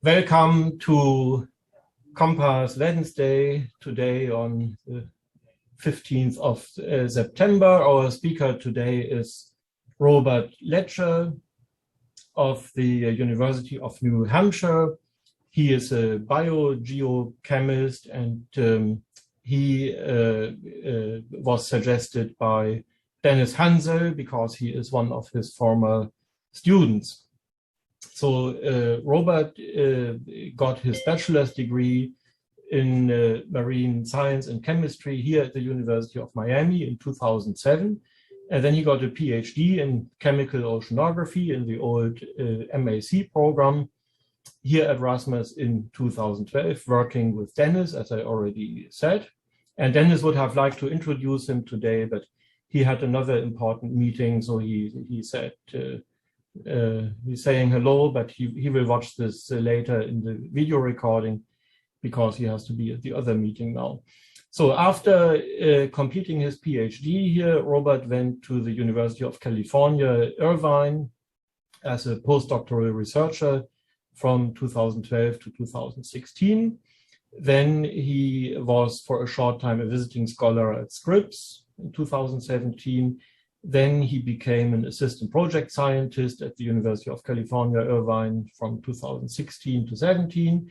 Welcome to Compass Wednesday, today on the 15th of September. Our speaker today is Robert Letscher of the University of New Hampshire. He is a biogeochemist and he was suggested by Dennis Hansel because he is one of his former students. So Robert got his bachelor's degree in marine science and chemistry here at the University of Miami in 2007. And then he got a PhD in chemical oceanography in the old MAC program here at Erasmus in 2012, working with Dennis, as I already said. And Dennis would have liked to introduce him today, but he had another important meeting, so he said, he's saying hello, but he will watch this later in the video recording because he has to be at the other meeting now. So after completing his PhD here, Robert went to the University of California, Irvine, as a postdoctoral researcher from 2012 to 2016. Then he was for a short time a visiting scholar at Scripps in 2017. Then he became an assistant project scientist at the University of California, Irvine from 2016 to 17,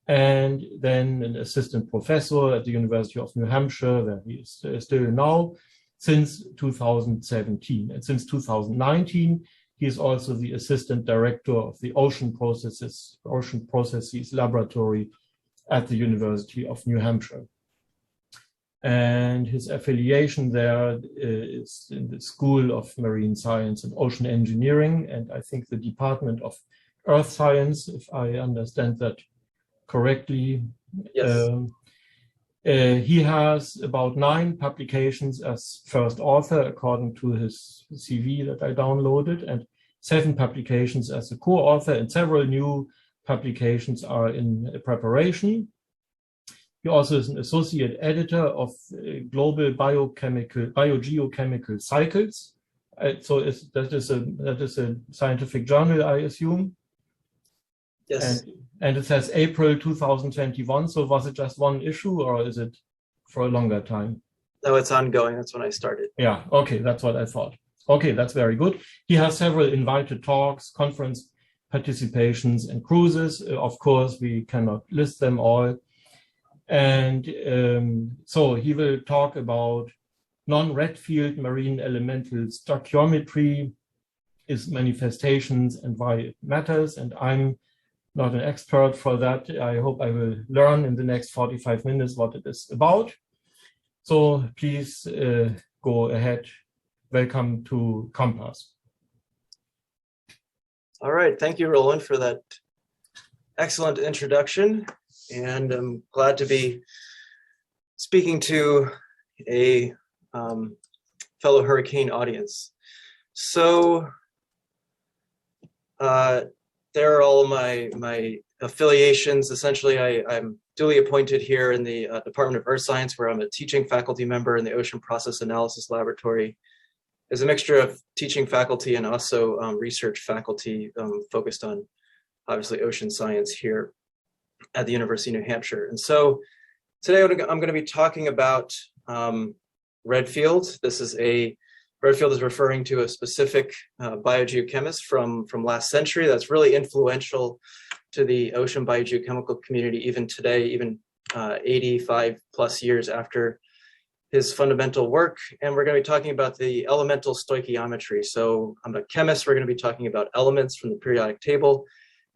and then an assistant professor at the University of New Hampshire, where he is still now, since 2017. And since 2019, he is also the assistant director of the Ocean Processes Laboratory at the University of New Hampshire. And his affiliation there is in the School of Marine Science and Ocean Engineering, and I think the Department of Earth Science, if I understand that correctly. Yes. He has about 9 publications as first author, according to his CV that I downloaded, and 7 publications as a co-author, and several new publications are in preparation. He also is an associate editor of Global Biogeochemical Cycles. So that is a scientific journal, I assume. Yes. And it says April 2021. So was it just one issue, or is it for a longer time? No, it's ongoing. That's when I started. Yeah. Okay, that's what I thought. Okay, that's very good. He has several invited talks, conference participations, and cruises. Of course, we cannot list them all. And so he will talk about non-Redfield marine elemental stoichiometry, its manifestations and why it matters. And I'm not an expert for that. I hope I will learn in the next 45 minutes what it is about. So please go ahead. Welcome to Compass. All right. Thank you, Roland, for that excellent introduction. And I'm glad to be speaking to a fellow hurricane audience. So there are all of my affiliations. Essentially, I'm duly appointed here in the Department of Earth Science, where I'm a teaching faculty member in the Ocean Process Analysis Laboratory. There's a mixture of teaching faculty and also research faculty focused on, obviously, ocean science here at the University of New Hampshire. And so today I'm going to be talking about Redfield. Redfield is referring to a specific biogeochemist from last century that's really influential to the ocean biogeochemical community even today, even 85 plus years after his fundamental work. And we're going to be talking about the elemental stoichiometry. So I'm a chemist. We're going to be talking about elements from the periodic table.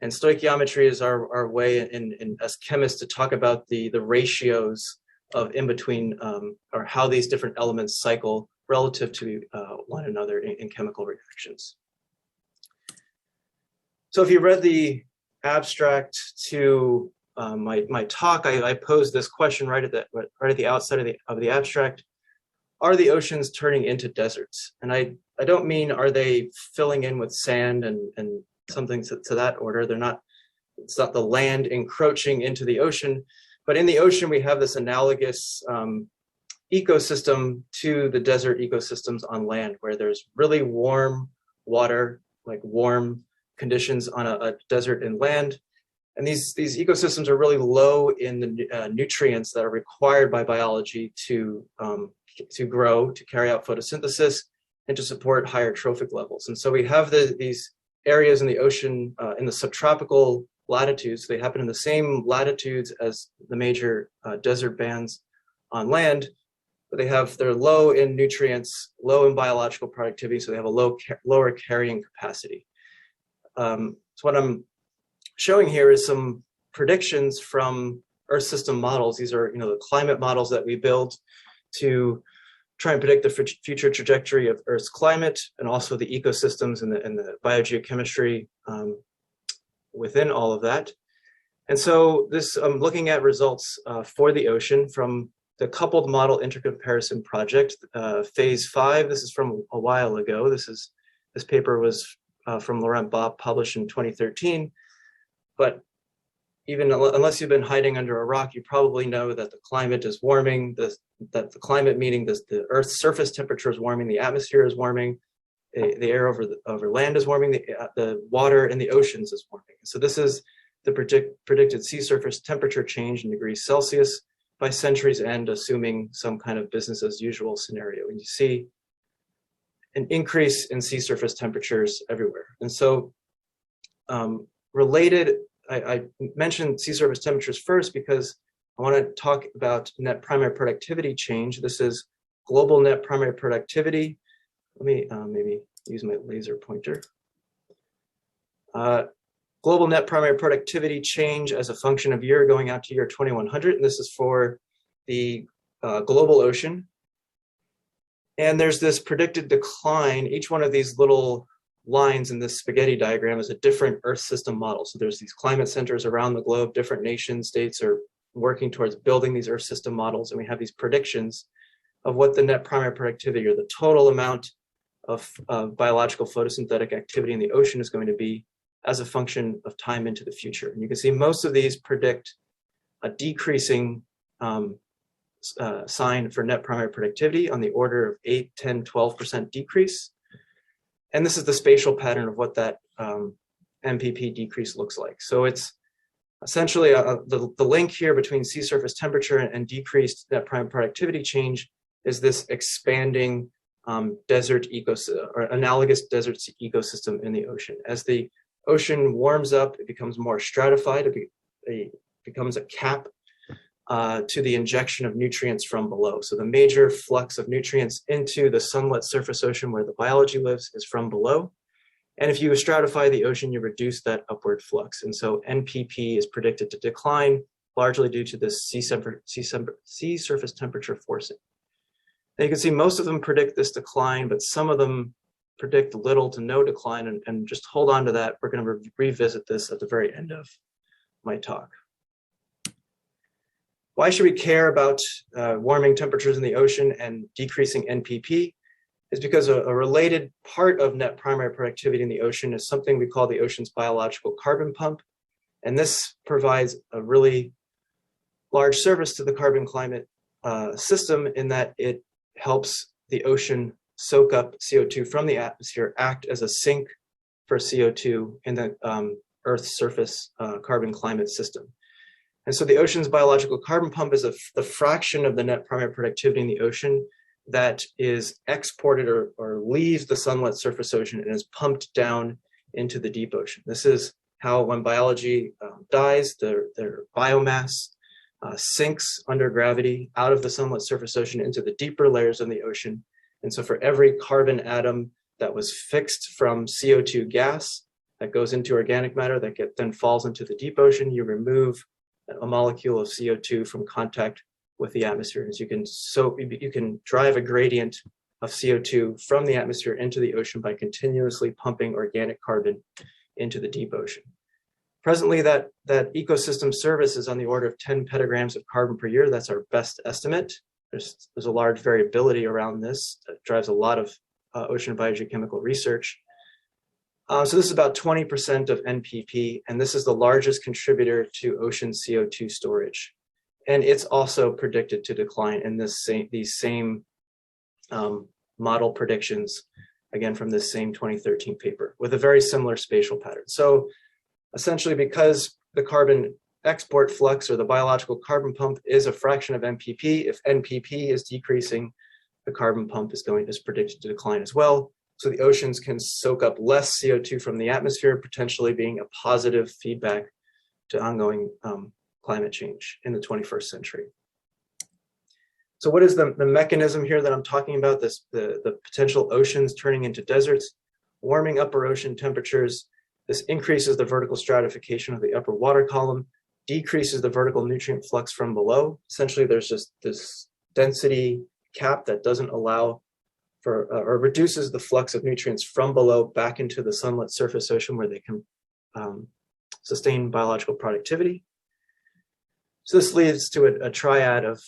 And stoichiometry is our way in as chemists to talk about the ratios of in between or how these different elements cycle relative to one another in chemical reactions. So if you read the abstract to my talk, I posed this question right at the outset of the abstract: are the oceans turning into deserts? And I don't mean are they filling in with sand and something to that order. It's not the land encroaching into the ocean, but in the ocean we have this analogous ecosystem to the desert ecosystems on land, where there's really warm water, like warm conditions on a desert inland, And these ecosystems are really low in the nutrients that are required by biology to grow, to carry out photosynthesis, and to support higher trophic levels. And so we have these areas in the ocean in the subtropical latitudes. They happen in the same latitudes as the major desert bands on land, but they're low in nutrients, low in biological productivity, so they have a lower carrying capacity. So what I'm showing here is some predictions from Earth system models. These are, the climate models that we build to try and predict the future trajectory of Earth's climate, and also the ecosystems and the biogeochemistry within all of that. And so I'm looking at results for the ocean from the coupled model intercomparison project, phase 5. This is from a while ago. This paper was from Laurent Bopp, published in 2013. But even unless you've been hiding under a rock, you probably know that the climate is warming, that the climate meaning the Earth's surface temperature is warming, the atmosphere is warming, the air over land is warming, the water in the oceans is warming. So this is the predicted sea surface temperature change in degrees Celsius by century's end, assuming some kind of business as usual scenario. And you see an increase in sea surface temperatures everywhere. And so related, I mentioned sea surface temperatures first because I want to talk about net primary productivity change. This is global net primary productivity. Let me maybe use my laser pointer. Global net primary productivity change as a function of year going out to year 2100. And this is for the global ocean. And there's this predicted decline. Each one of these little lines in this spaghetti diagram is a different Earth system model. So there's these climate centers around the globe. Different nation states are working towards building these Earth system models. And we have these predictions of what the net primary productivity, or the total amount of biological photosynthetic activity in the ocean, is going to be as a function of time into the future. And you can see most of these predict a decreasing sign for net primary productivity on the order of 8, 10, 12% decrease. And this is the spatial pattern of what that MPP decrease looks like. So it's essentially the link here between sea surface temperature and decreased net primary productivity change is this expanding desert ecosystem, or analogous desert ecosystem in the ocean. As the ocean warms up, it becomes more stratified. It becomes a cap to the injection of nutrients from below. So the major flux of nutrients into the sunlit surface ocean where the biology lives is from below. And if you stratify the ocean, you reduce that upward flux. And so NPP is predicted to decline, largely due to this sea surface temperature forcing. Now you can see most of them predict this decline, but some of them predict little to no decline, and just hold on to that. We're going to revisit this at the very end of my talk. Why should we care about warming temperatures in the ocean and decreasing NPP? Is because a related part of net primary productivity in the ocean is something we call the ocean's biological carbon pump. And this provides a really large service to the carbon climate system in that it helps the ocean soak up CO2 from the atmosphere, act as a sink for CO2 in the Earth's surface carbon climate system. And so the ocean's biological carbon pump is the fraction of the net primary productivity in the ocean that is exported or leaves the sunlit surface ocean and is pumped down into the deep ocean. This is how, when biology dies, their biomass sinks under gravity out of the sunlit surface ocean into the deeper layers of the ocean. And so for every carbon atom that was fixed from CO2 gas that goes into organic matter that then falls into the deep ocean, you remove a molecule of CO2 from contact with the atmosphere. As you can drive a gradient of CO2 from the atmosphere into the ocean by continuously pumping organic carbon into the deep ocean. Presently, that ecosystem service is on the order of 10 petagrams of carbon per year. That's our best estimate. There's a large variability around this that drives a lot of ocean biogeochemical research. So this is about 20% of NPP, and this is the largest contributor to ocean CO2 storage. And it's also predicted to decline in these same model predictions, again, from this same 2013 paper, with a very similar spatial pattern. So essentially, because the carbon export flux, or the biological carbon pump, is a fraction of NPP. If NPP is decreasing, the carbon pump is predicted to decline as well. So the oceans can soak up less CO2 from the atmosphere, potentially being a positive feedback to ongoing climate change in the 21st century. So what is the mechanism here that I'm talking about? The potential oceans turning into deserts, warming upper ocean temperatures. This increases the vertical stratification of the upper water column, decreases the vertical nutrient flux from below. Essentially, there's just this density cap that doesn't allow for, or reduces the flux of nutrients from below back into the sunlit surface ocean where they can sustain biological productivity. So this leads to a triad of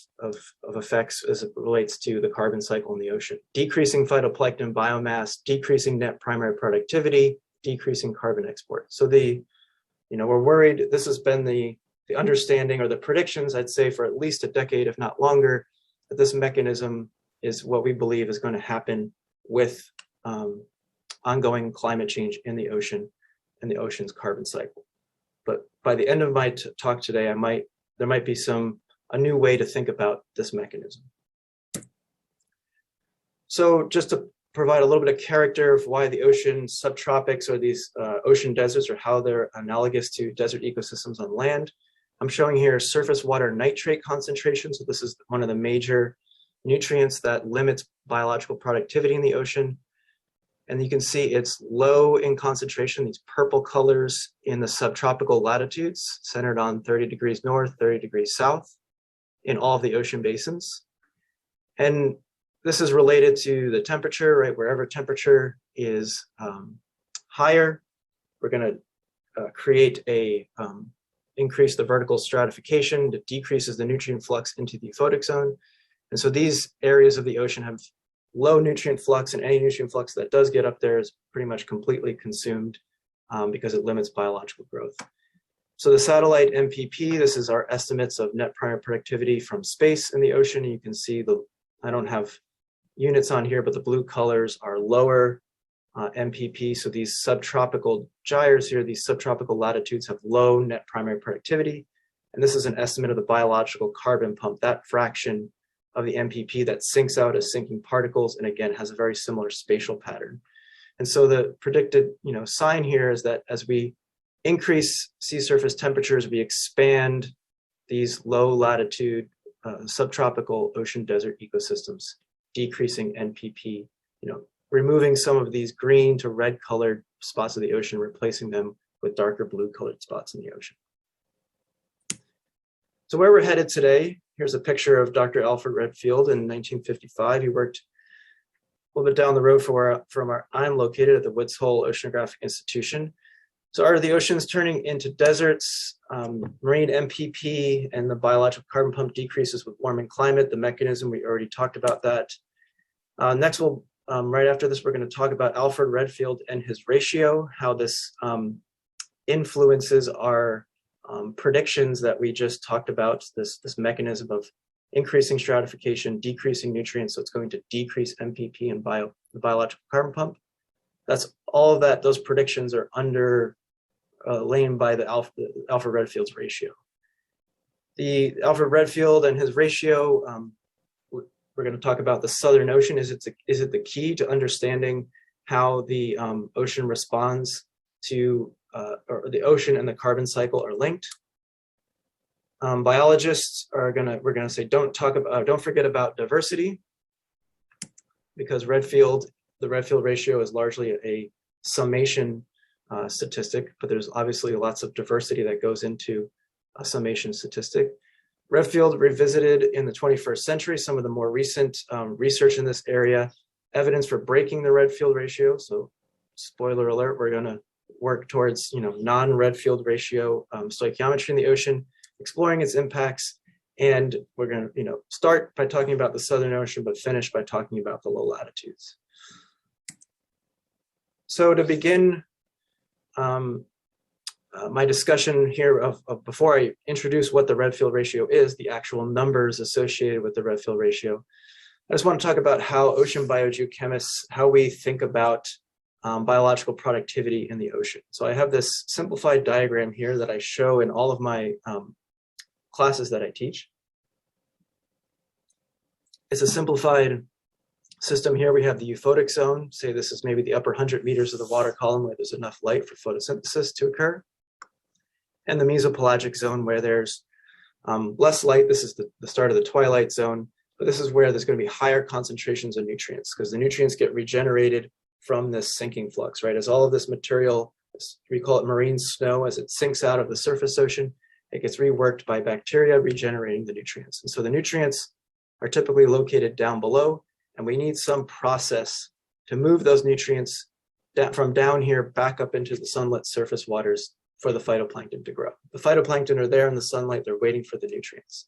effects as it relates to the carbon cycle in the ocean: decreasing phytoplankton biomass, decreasing net primary productivity, decreasing carbon export. So we're worried. This has been the understanding, or the predictions, I'd say, for at least a decade, if not longer, that this mechanism is what we believe is going to happen with ongoing climate change in the ocean and the ocean's carbon cycle. But by the end of my talk today, there might be a new way to think about this mechanism. So just to provide a little bit of character of why the ocean subtropics, or these ocean deserts, or how they're analogous to desert ecosystems on land, I'm showing here surface water nitrate concentration. So this is one of the major nutrients that limits biological productivity in the ocean. And you can see it's low in concentration, these purple colors, in the subtropical latitudes, centered on 30 degrees north, 30 degrees south, in all of the ocean basins. And this is related to the temperature, right? Wherever temperature is higher, we're going to increase the vertical stratification that decreases the nutrient flux into the euphotic zone. And so these areas of the ocean have low nutrient flux, and any nutrient flux that does get up there is pretty much completely consumed because it limits biological growth. So the satellite MPP, this is our estimates of net primary productivity from space in the ocean. You can see I don't have units on here, but the blue colors are lower MPP. So these subtropical gyres here, these subtropical latitudes, have low net primary productivity. And this is an estimate of the biological carbon pump, that fraction of the MPP that sinks out as sinking particles, and again has a very similar spatial pattern. And so the predicted sign here is that as we increase sea surface temperatures, we expand these low latitude subtropical ocean desert ecosystems, decreasing NPP, removing some of these green to red colored spots of the ocean, replacing them with darker blue colored spots in the ocean. So where we're headed today, here's a picture of Dr. Alfred Redfield in 1955. He worked a little bit down the road from where I'm located at the Woods Hole Oceanographic Institution. So are the oceans turning into deserts? Marine MPP and the biological carbon pump decreases with warming climate. The mechanism, we already talked about that. Next, right after this, we're going to talk about Alfred Redfield and his ratio, how this influences our predictions that we just talked about, this mechanism of increasing stratification, decreasing nutrients. So it's going to decrease MPP and the biological carbon pump. That's all of that. Those predictions are underlain by the Alfred Redfield's ratio. The Alfred Redfield and his ratio, we're going to talk about the Southern Ocean. Is it the key to understanding how the ocean responds to, or the ocean and the carbon cycle are linked? Biologists we're going to say, don't forget about diversity, because the Redfield ratio is largely a summation statistic, but there's obviously lots of diversity that goes into a summation statistic. Redfield revisited in the 21st century some of the more recent research in this area, evidence for breaking the Redfield ratio. So spoiler alert, we're going to work towards non-Redfield ratio stoichiometry in the ocean, exploring its impacts. And we're going to start by talking about the Southern Ocean, but finish by talking about the low latitudes. So to begin my discussion here before I introduce what the Redfield ratio is, the actual numbers associated with the Redfield ratio, I just want to talk about how ocean biogeochemists, how we think about biological productivity in the ocean. So I have this simplified diagram here that I show in all of my classes that I teach. It's a simplified system here. We have the euphotic zone. Say this is maybe the upper 100 meters of the water column where there's enough light for photosynthesis to occur. And the mesopelagic zone where there's less light. This is the start of the twilight zone, but this is where there's going to be higher concentrations of nutrients because the nutrients get regenerated from this sinking flux, right? As all of this material, we call it marine snow, as it sinks out of the surface ocean, it gets reworked by bacteria regenerating the nutrients. And so the nutrients are typically located down below, and we need some process to move those nutrients from down here back up into the sunlit surface waters for the phytoplankton to grow. The phytoplankton are there in the sunlight, they're waiting for the nutrients.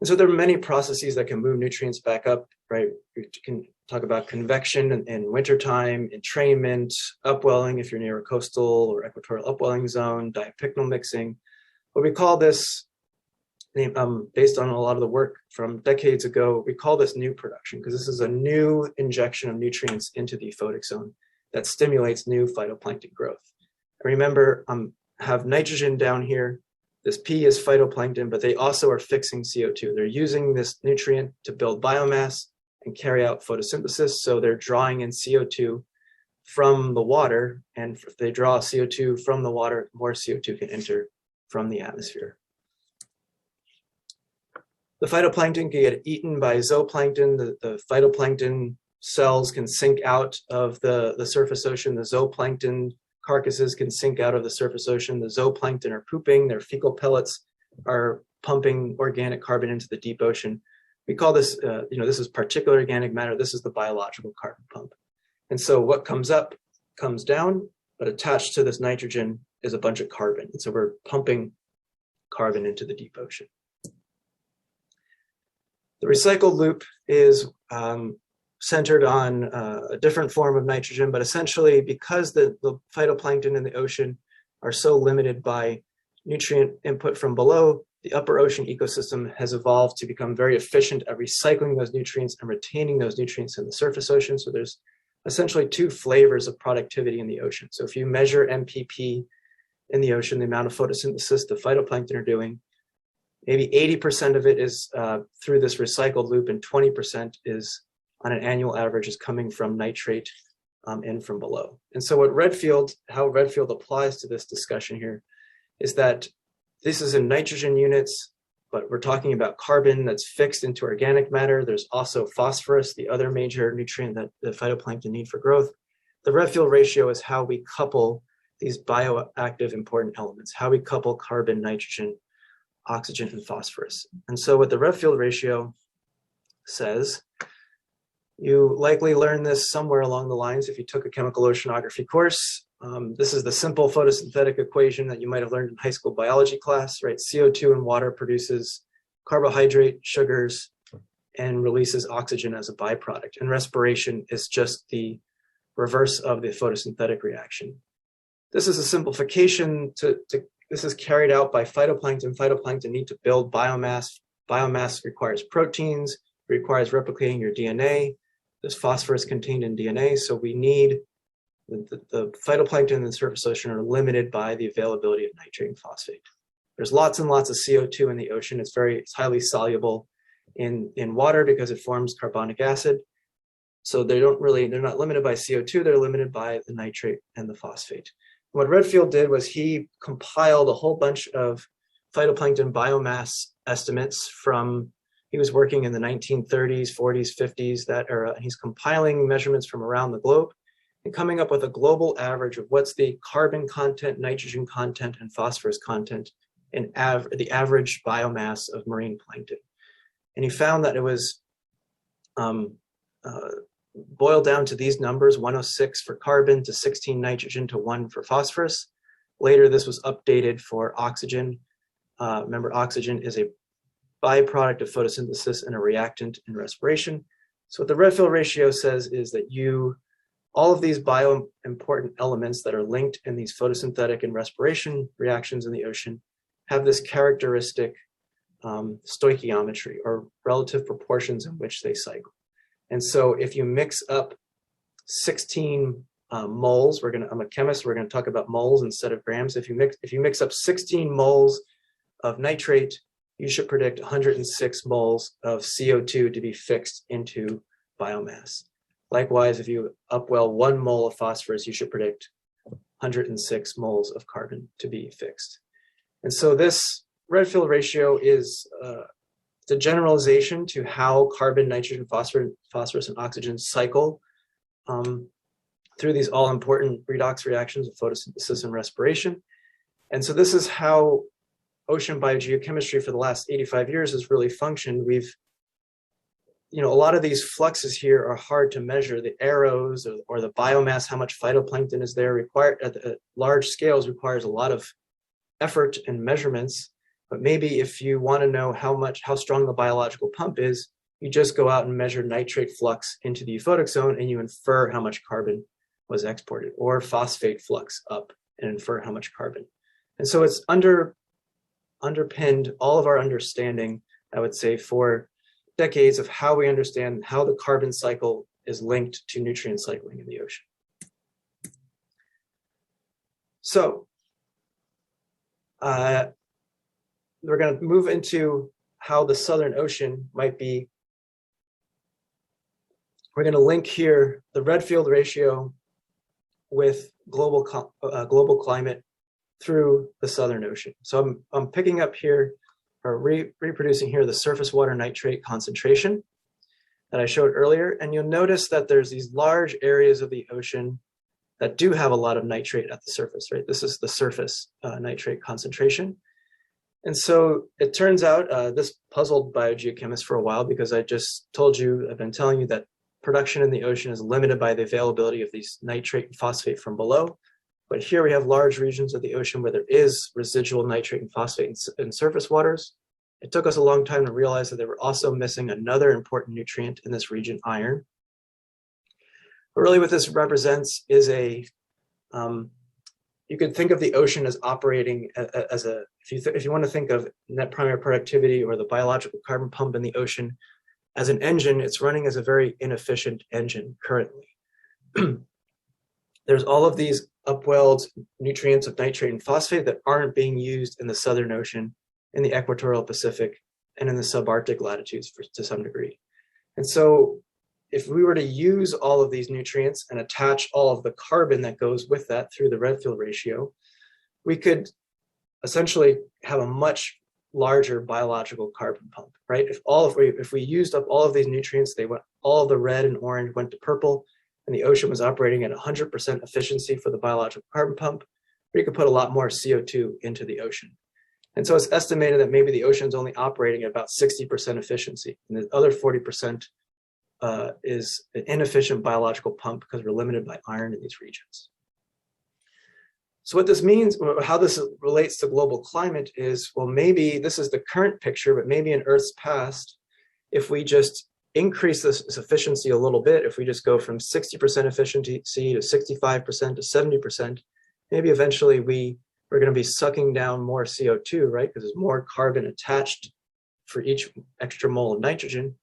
And so there are many processes that can move nutrients back up, right? You can talk about convection in wintertime, entrainment, upwelling if you're near a coastal or equatorial upwelling zone, diapicnal mixing. But we call this, based on a lot of the work from decades ago, we call this new production because this is a new injection of nutrients into the euphotic zone that stimulates new phytoplankton growth. And remember, have nitrogen down here. This P is phytoplankton, but they also are fixing CO2. They're using this nutrient to build biomass and carry out photosynthesis. So they're drawing in CO2 from the water. And if they draw CO2 from the water, more CO2 can enter from the atmosphere. The phytoplankton can get eaten by zooplankton. The phytoplankton cells can sink out of the surface ocean. The zooplankton carcasses can sink out of the surface ocean. The zooplankton are pooping. Their fecal pellets are pumping organic carbon into the deep ocean. We call this, this is particulate organic matter. This is the biological carbon pump. And so what comes up comes down, but attached to this nitrogen is a bunch of carbon. And so we're pumping carbon into the deep ocean. The recycled loop is centered on a different form of nitrogen, but essentially because the phytoplankton in the ocean are so limited by nutrient input from below, the upper ocean ecosystem has evolved to become very efficient at recycling those nutrients and retaining those nutrients in the surface ocean. So there's essentially two flavors of productivity in the ocean. So if you measure MPP in the ocean, the amount of photosynthesis the phytoplankton are doing, maybe 80% of it is through this recycled loop and 20% is on an annual average is coming from nitrate in from below. And so how Redfield applies to this discussion here is that this is in nitrogen units, but we're talking about carbon that's fixed into organic matter. There's also phosphorus, the other major nutrient that the phytoplankton need for growth. The Redfield ratio is how we couple these bioactive important elements, how we couple carbon, nitrogen, oxygen, and phosphorus. And so what the Redfield ratio says, you likely learned this somewhere along the lines if you took a chemical oceanography course. This is the simple photosynthetic equation that you might have learned in high school biology class, right? CO2 in water produces carbohydrate, sugars, and releases oxygen as a byproduct. And respiration is just the reverse of the photosynthetic reaction. This is a simplification this is carried out by phytoplankton. Phytoplankton need to build biomass. Biomass requires proteins, requires replicating your DNA. There's phosphorus contained in DNA, so we need the phytoplankton in the surface ocean are limited by the availability of nitrate and phosphate. There's lots and lots of CO2 in the ocean. It's highly soluble in water because it forms carbonic acid. So they're not limited by CO2, they're limited by the nitrate and the phosphate. What Redfield did was he compiled a whole bunch of phytoplankton biomass estimates he was working in the 1930s, 40s, 50s, he's compiling measurements from around the globe and coming up with a global average of what's the carbon content, nitrogen content, and phosphorus content in the average biomass of marine plankton. And he found that it was boiled down to these numbers, 106 for carbon to 16 nitrogen to 1 for phosphorus. Later, this was updated for oxygen. Remember, oxygen is a byproduct of photosynthesis and a reactant in respiration. So what the Redfield ratio says is that all of these important elements that are linked in these photosynthetic and respiration reactions in the ocean have this characteristic stoichiometry or relative proportions in which they cycle. And so if you mix up 16 moles. I'm a chemist. We're going to talk about moles instead of grams. If you mix up 16 moles of nitrate, you should predict 106 moles of CO2 to be fixed into biomass. Likewise, if you upwell 1 mole of phosphorus, you should predict 106 moles of carbon to be fixed. And so this Redfield ratio is the generalization to how carbon, nitrogen, phosphorus, and oxygen cycle through these all-important redox reactions of photosynthesis and respiration. And so this is how ocean biogeochemistry for the last 85 years has really functioned. A lot of these fluxes here are hard to measure. The arrows or the biomass, how much phytoplankton is there, at large scales requires a lot of effort and measurements. But maybe if you want to know how strong the biological pump is, you just go out and measure nitrate flux into the euphotic zone and you infer how much carbon was exported, or phosphate flux up and infer how much carbon. And so it's underpinned all of our understanding, I would say, for decades of how we understand how the carbon cycle is linked to nutrient cycling in the ocean. So we're going to move into how the Southern Ocean might be. We're going to link here the Redfield ratio with global climate through the Southern Ocean. So I'm picking up here, or reproducing here, the surface water nitrate concentration that I showed earlier. And you'll notice that there's these large areas of the ocean that do have a lot of nitrate at the surface, right? This is the surface nitrate concentration. And so it turns out, this puzzled biogeochemists for a while, because I've been telling you that production in the ocean is limited by the availability of these nitrate and phosphate from below. But here we have large regions of the ocean where there is residual nitrate and phosphate in surface waters. It took us a long time to realize that they were also missing another important nutrient in this region, iron. But really what this represents is you could think of the ocean as operating as if you want to think of net primary productivity or the biological carbon pump in the ocean as an engine, it's running as a very inefficient engine currently. There's all of these upwelled nutrients of nitrate and phosphate that aren't being used in the Southern Ocean, in the equatorial Pacific, and in the subarctic latitudes to some degree. And so if we were to use all of these nutrients and attach all of the carbon that goes with that through the Redfield ratio, we could essentially have a much larger biological carbon pump, right? If we used up all of these nutrients, all of the red and orange went to purple, and the ocean was operating at 100% efficiency for the biological carbon pump, we could put a lot more CO2 into the ocean. And so it's estimated that maybe the ocean's only operating at about 60% efficiency, and the other 40% is an inefficient biological pump because we're limited by iron in these regions. So what this means, how this relates to global climate is, well, maybe this is the current picture, but maybe in Earth's past, if we just increase this efficiency a little bit, if we just go from 60% efficiency to 65% to 70%, maybe eventually we're going to be sucking down more CO2, right? Because there's more carbon attached for each extra mole of nitrogen.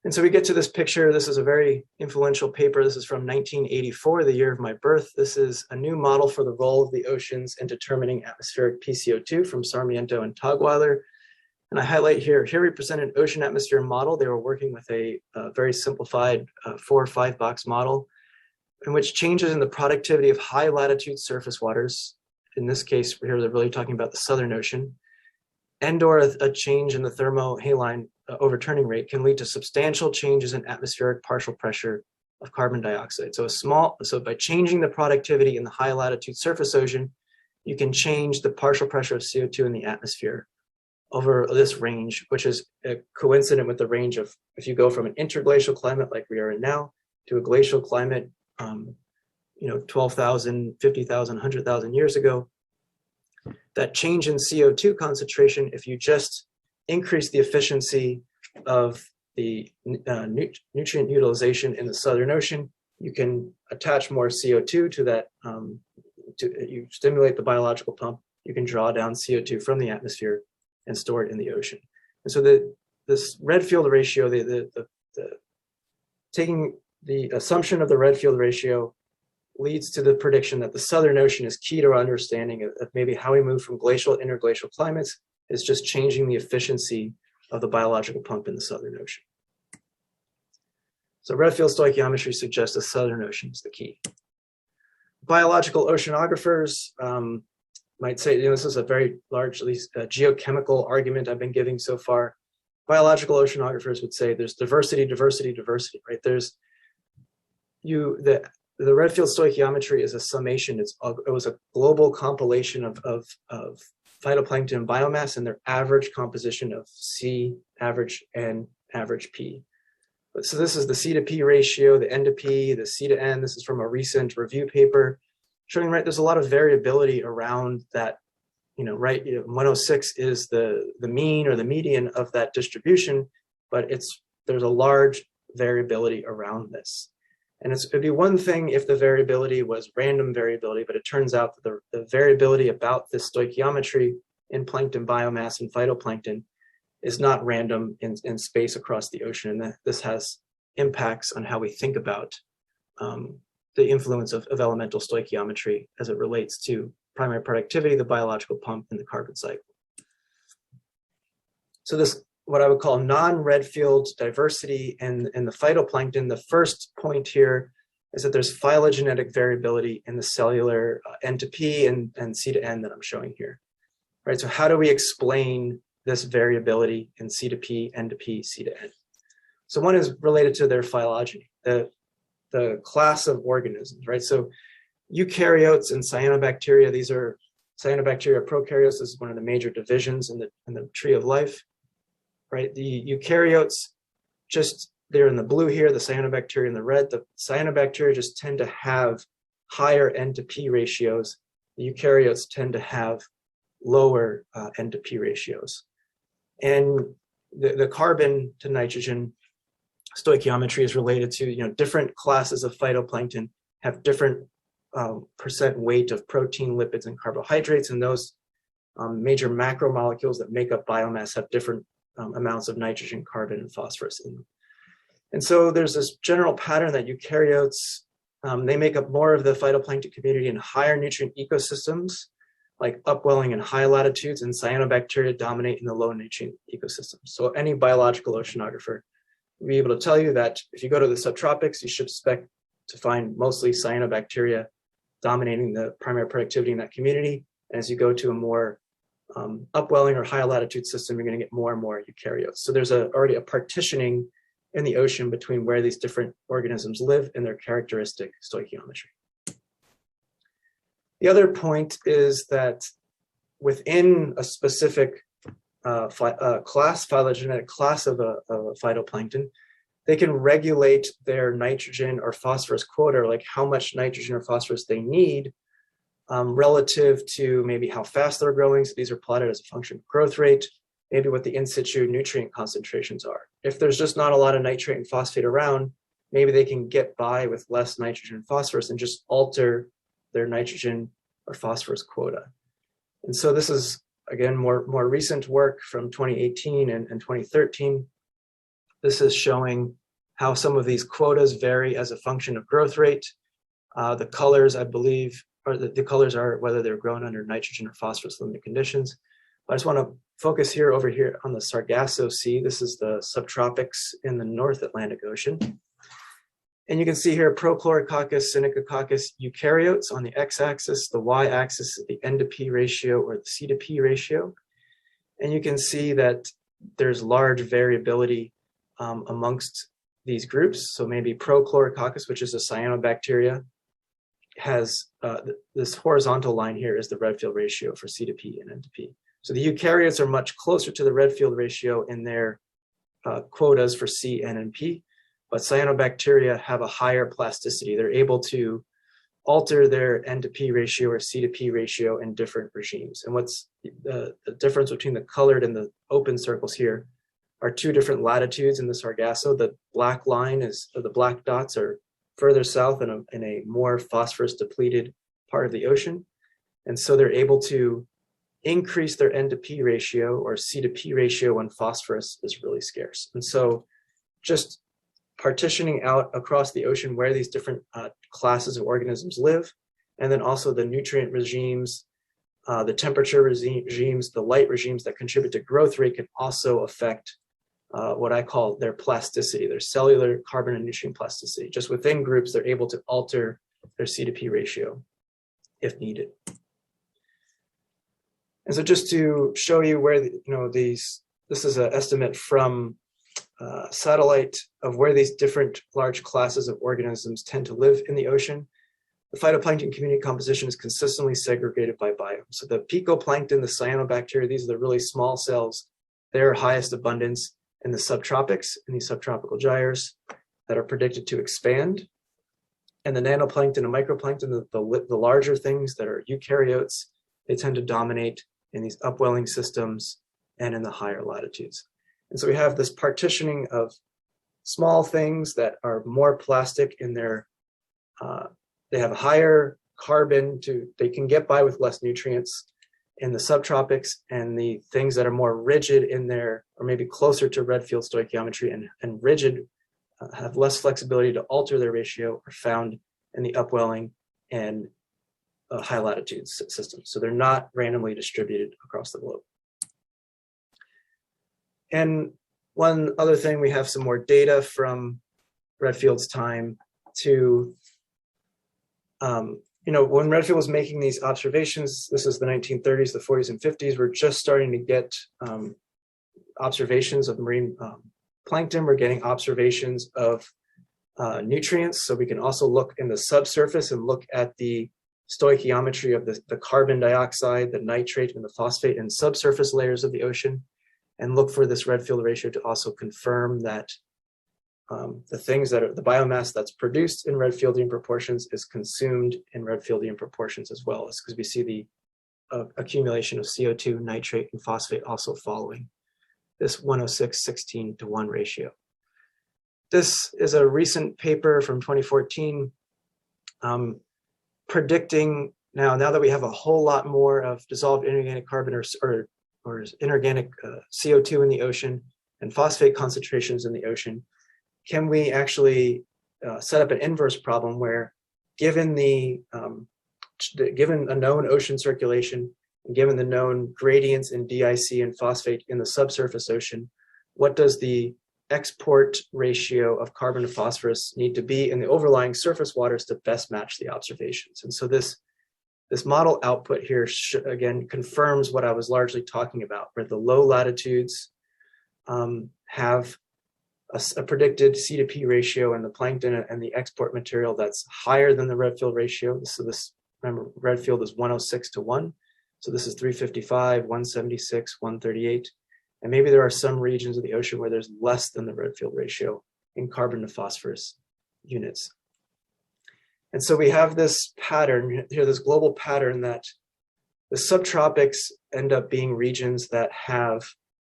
And so we get to this picture. This is a very influential paper. This is from 1984, the year of my birth. This is a new model for the role of the oceans in determining atmospheric PCO2 from Sarmiento and Tagweiler. And I highlight here we present an ocean atmosphere model. They were working with a very simplified 4 or 5 box model in which changes in the productivity of high latitude surface waters, in this case here they're really talking about the Southern Ocean, and or a change in the thermohaline overturning rate can lead to substantial changes in atmospheric partial pressure of carbon dioxide. So by changing the productivity in the high latitude surface ocean, you can change the partial pressure of CO2 in the atmosphere over this range, which is coincident with the range of, if you go from an interglacial climate like we are in now to a glacial climate, 12,000, 50,000, 100,000 years ago, that change in CO2 concentration, if you just increase the efficiency of the nutrient utilization in the Southern Ocean, you can attach more CO2 to that. You stimulate the biological pump, you can draw down CO2 from the atmosphere and store it in the ocean. And so this Redfield ratio, taking the assumption of the Redfield ratio leads to the prediction that the Southern Ocean is key to our understanding of maybe how we move from glacial to interglacial climates is just changing the efficiency of the biological pump in the Southern Ocean. So Redfield stoichiometry suggests the Southern Ocean is the key. Biological oceanographers might say, this is a very large, at least geochemical argument I've been giving so far. Biological oceanographers would say there's diversity, diversity, diversity, right? The Redfield stoichiometry is a summation. It was a global compilation of phytoplankton and biomass and their average composition of C, average N, average P. So this is the C to P ratio, the N to P, the C to N. This is from a recent review paper showing, right, there's a lot of variability around that, 106 is the mean or the median of that distribution, but there's a large variability around this. And it'd be one thing if the variability was random variability, but it turns out that the variability about this stoichiometry in plankton biomass and phytoplankton is not random in space across the ocean. And this has impacts on how we think about the influence of elemental stoichiometry as it relates to primary productivity, the biological pump, and the carbon cycle. So this, what I would call non-Redfield diversity in the phytoplankton, the first point here is that there's phylogenetic variability in the cellular N to P and C to N that I'm showing here, right? So how do we explain this variability in C to P, N to P, C to N? So one is related to their phylogeny, the class of organisms, right? So eukaryotes and cyanobacteria, these are cyanobacteria prokaryotes. This is one of the major divisions in the tree of life, right? The eukaryotes, they're in the blue here, the cyanobacteria in the red. The cyanobacteria just tend to have higher N to P ratios. The eukaryotes tend to have lower N to P ratios. And the carbon to nitrogen stoichiometry is related to, different classes of phytoplankton have different percent weight of protein, lipids, and carbohydrates, and those major macromolecules that make up biomass have different amounts of nitrogen, carbon, and phosphorus in them. And so there's this general pattern that eukaryotes, they make up more of the phytoplankton community in higher nutrient ecosystems, like upwelling in high latitudes, and cyanobacteria dominate in the low nutrient ecosystems. So any biological oceanographer will be able to tell you that if you go to the subtropics, you should expect to find mostly cyanobacteria dominating the primary productivity in that community. And as you go to a more upwelling or high latitude system, you're going to get more and more eukaryotes. So there's already a partitioning in the ocean between where these different organisms live and their characteristic stoichiometry. The other point is that within a specific phylogenetic class of a phytoplankton, they can regulate their nitrogen or phosphorus quota, like how much nitrogen or phosphorus they need relative to maybe how fast they're growing. So these are plotted as a function of growth rate, maybe what the in situ nutrient concentrations are. If there's just not a lot of nitrate and phosphate around, maybe they can get by with less nitrogen and phosphorus and just alter their nitrogen or phosphorus quota. And so this is, again, more recent work from 2018 and 2013. This is showing how some of these quotas vary as a function of growth rate. The colors, I believe, or the colors are whether they're grown under nitrogen or phosphorus limited conditions. But I just want to focus over here on the Sargasso Sea. This is the subtropics in the North Atlantic Ocean. And you can see here Prochlorococcus, Synechococcus eukaryotes on the x-axis, the y-axis is the N to P ratio or the C to P ratio. And you can see that there's large variability amongst these groups. So maybe Prochlorococcus, which is a cyanobacteria, has this horizontal line here is the Redfield ratio for C to P and N to P. So the eukaryotes are much closer to the Redfield ratio in their quotas for C, N, and P. But cyanobacteria have a higher plasticity. They're able to alter their N to P ratio or C to P ratio in different regimes. And what's the difference between the colored and the open circles here are two different latitudes in the Sargasso. The black line or the black dots are further south in a more phosphorus depleted part of the ocean. And so they're able to increase their N to P ratio or C to P ratio when phosphorus is really scarce. And so just partitioning out across the ocean where these different classes of organisms live, and then also the nutrient regimes, the temperature regimes, the light regimes that contribute to growth rate can also affect what I call their plasticity, their cellular carbon and nutrient plasticity. Just within groups, they're able to alter their C to P ratio if needed. And so just to show you where, this is an estimate from satellite of where these different large classes of organisms tend to live in the ocean. The phytoplankton community composition is consistently segregated by biome. So the picoplankton, the cyanobacteria, these are the really small cells. Their highest abundance in the subtropics, in these subtropical gyres that are predicted to expand. And the nanoplankton and microplankton, the larger things that are eukaryotes, they tend to dominate in these upwelling systems and in the higher latitudes. And so we have this partitioning of small things that are more plastic in their, they have higher carbon they can get by with less nutrients in the subtropics, and the things that are more rigid in there, or maybe closer to Redfield stoichiometry and rigid, have less flexibility to alter their ratio, are found in the upwelling and high latitude systems. So they're not randomly distributed across the globe. And one other thing, we have some more data from Redfield's time to, when Redfield was making these observations, this is the 1930s, the 40s and 50s, we're just starting to get observations of marine plankton. We're getting observations of nutrients. So we can also look in the subsurface and look at the stoichiometry of the carbon dioxide, the nitrate, and the phosphate in subsurface layers of the ocean, and look for this Redfield ratio to also confirm that the things that are the biomass that's produced in Redfieldian proportions is consumed in Redfieldian proportions as well, because we see the accumulation of CO2, nitrate, and phosphate also following this 106:16:1 ratio. This is a recent paper from 2014 predicting now that we have a whole lot more of dissolved inorganic carbon or inorganic CO2 in the ocean and phosphate concentrations in the ocean, can we actually set up an inverse problem where, given given a known ocean circulation, and given the known gradients in DIC and phosphate in the subsurface ocean, what does the export ratio of carbon to phosphorus need to be in the overlying surface waters to best match the observations? And so this model output here, again, confirms what I was largely talking about, where the low latitudes have a predicted C to P ratio in the plankton and the export material that's higher than the Redfield ratio. So remember, Redfield is 106:1. So this is 355, 176, 138. And maybe there are some regions of the ocean where there's less than the Redfield ratio in carbon to phosphorus units. And so we have this pattern here, this global pattern, that the subtropics end up being regions that have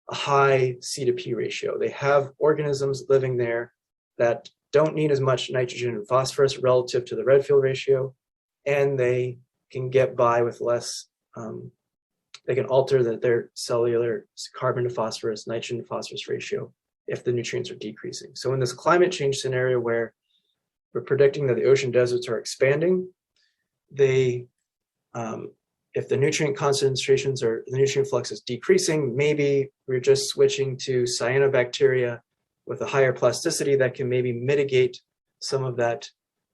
a high C to P ratio. They have organisms living there that don't need as much nitrogen and phosphorus relative to the Redfield ratio, and they can get by with less, they can alter their cellular carbon to phosphorus, nitrogen to phosphorus ratio if the nutrients are decreasing. So in this climate change scenario where we're predicting that the ocean deserts are expanding, if the nutrient concentrations or the nutrient flux is decreasing, maybe we're just switching to cyanobacteria with a higher plasticity that can maybe mitigate some of that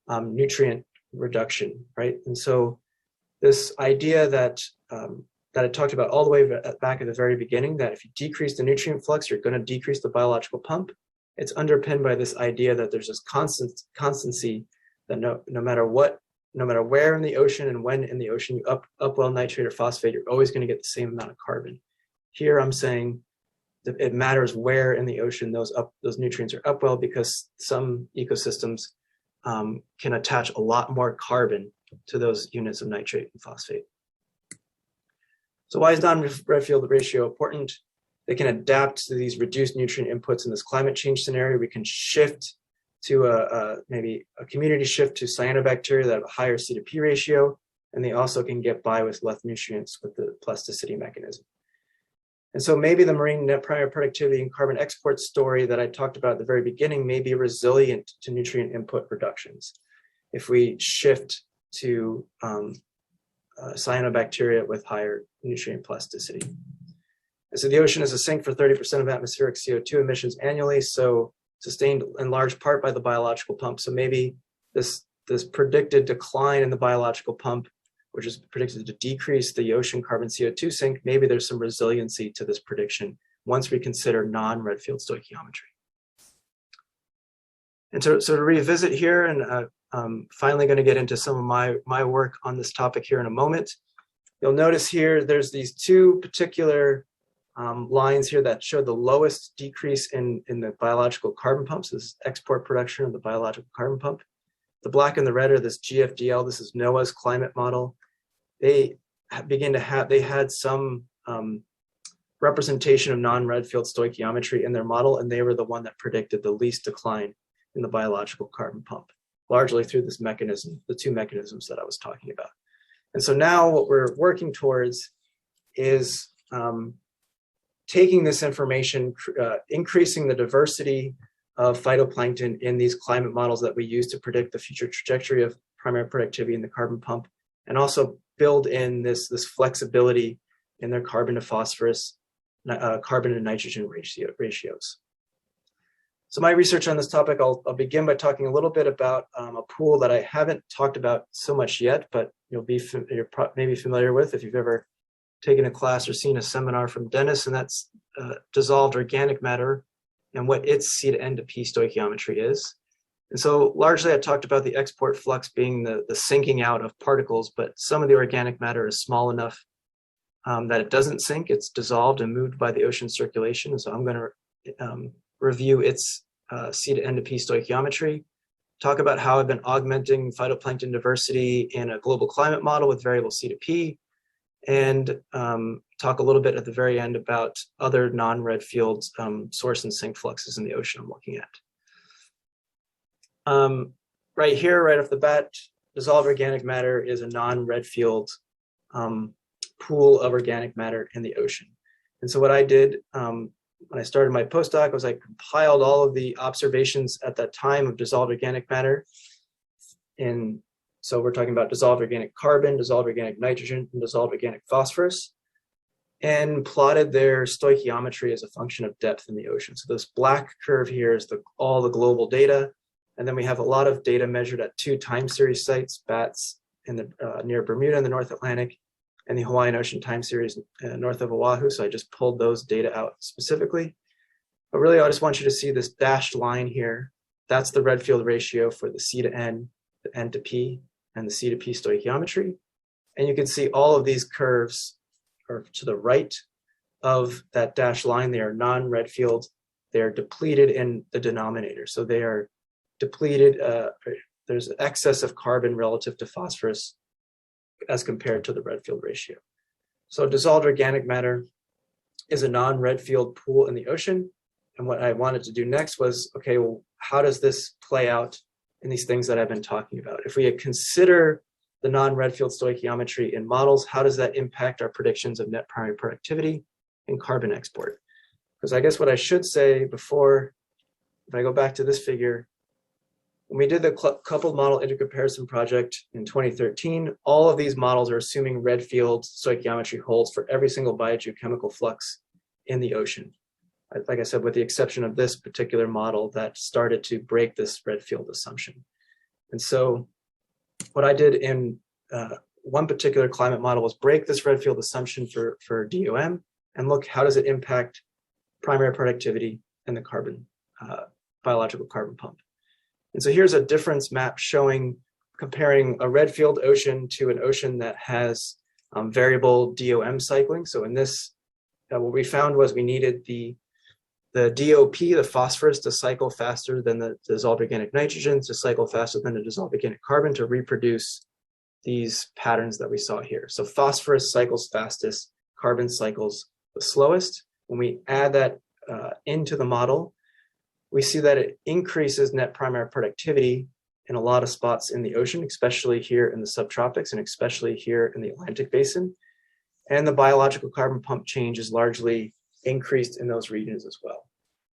nutrient reduction, right? And so this idea that I talked about all the way back at the very beginning, that if you decrease the nutrient flux, you're going to decrease the biological pump. It's underpinned by this idea that there's this constancy that no matter where in the ocean and when in the ocean you upwell nitrate or phosphate, you're always going to get the same amount of carbon. Here I'm saying that it matters where in the ocean those nutrients are upwell, because some ecosystems can attach a lot more carbon to those units of nitrate and phosphate. So why is non-Redfield ratio important? They can adapt to these reduced nutrient inputs in this climate change scenario. We can shift to maybe a community shift to cyanobacteria that have a higher C to P ratio, and they also can get by with less nutrients with the plasticity mechanism. And so maybe the marine net primary productivity and carbon export story that I talked about at the very beginning may be resilient to nutrient input reductions if we shift to cyanobacteria with higher nutrient plasticity. And so the ocean is a sink for 30% of atmospheric CO2 emissions annually, so sustained in large part by the biological pump. So maybe this predicted decline in the biological pump, which is predicted to decrease the ocean carbon CO2 sink, maybe there's some resiliency to this prediction once we consider non-Redfield stoichiometry. And so to revisit here, and I'm finally going to get into some of my work on this topic here in a moment. You'll notice here there's these two particular lines here that show the lowest decrease in the biological carbon pumps. This is export production of the biological carbon pump. The black and the red are this GFDL. This is NOAA's climate model. They had some representation of non-Redfield stoichiometry in their model, and they were the one that predicted the least decline in the biological carbon pump, largely through this mechanism, the two mechanisms that I was talking about. And so now what we're working towards is taking this information, increasing the diversity of phytoplankton in these climate models that we use to predict the future trajectory of primary productivity in the carbon pump, and also build in this flexibility in their carbon to phosphorus, carbon to nitrogen ratios. So my research on this topic, I'll begin by talking a little bit about a pool that I haven't talked about so much yet, but you're maybe familiar with if you've ever taken a class or seen a seminar from Dennis, and that's dissolved organic matter and what its C to N to P stoichiometry is. And so largely I talked about the export flux being the sinking out of particles, but some of the organic matter is small enough that it doesn't sink, it's dissolved and moved by the ocean circulation. And so I'm going to review its C to N to P stoichiometry, talk about how I've been augmenting phytoplankton diversity in a global climate model with variable C to P, and talk a little bit at the very end about other non-Redfield source and sink fluxes in the ocean I'm looking at. Right here, right off the bat, dissolved organic matter is a non-Redfield pool of organic matter in the ocean. And so what I did when I started my postdoc was I compiled all of the observations at that time of dissolved organic matter. And so we're talking about dissolved organic carbon, dissolved organic nitrogen, and dissolved organic phosphorus, and plotted their stoichiometry as a function of depth in the ocean. So this black curve here is all the global data. And then we have a lot of data measured at two time series sites, BATS near Bermuda in the North Atlantic, and the Hawaiian Ocean time series north of Oahu. So I just pulled those data out specifically. But really, I just want you to see this dashed line here. That's the Redfield ratio for the C to N, the N to P, and the C to P stoichiometry. And you can see all of these curves are to the right of that dashed line. They are non-Redfield. They are depleted in the denominator. So they are depleted. There's excess of carbon relative to phosphorus as compared to the Redfield ratio. So dissolved organic matter is a non-Redfield pool in the ocean. And what I wanted to do next was, okay, well, how does this play out in these things that I've been talking about? If we consider the non-Redfield stoichiometry in models, how does that impact our predictions of net primary productivity and carbon export? Because I guess what I should say before, if I go back to this figure, when we did the coupled model intercomparison project in 2013, all of these models are assuming Redfield stoichiometry holds for every single biogeochemical flux in the ocean. Like I said, with the exception of this particular model that started to break this Redfield assumption. And so what I did in one particular climate model was break this Redfield assumption for DOM and look, how does it impact primary productivity and the carbon, biological carbon pump. And so here's a difference map comparing a Redfield ocean to an ocean that has variable DOM cycling. So in this, what we found was we needed the DOP, the phosphorus, to cycle faster than the dissolved organic nitrogen, to cycle faster than the dissolved organic carbon to reproduce these patterns that we saw here. So phosphorus cycles fastest, carbon cycles the slowest. When we add that into the model, we see that it increases net primary productivity in a lot of spots in the ocean, especially here in the subtropics and especially here in the Atlantic basin. And the biological carbon pump change is largely increased in those regions as well.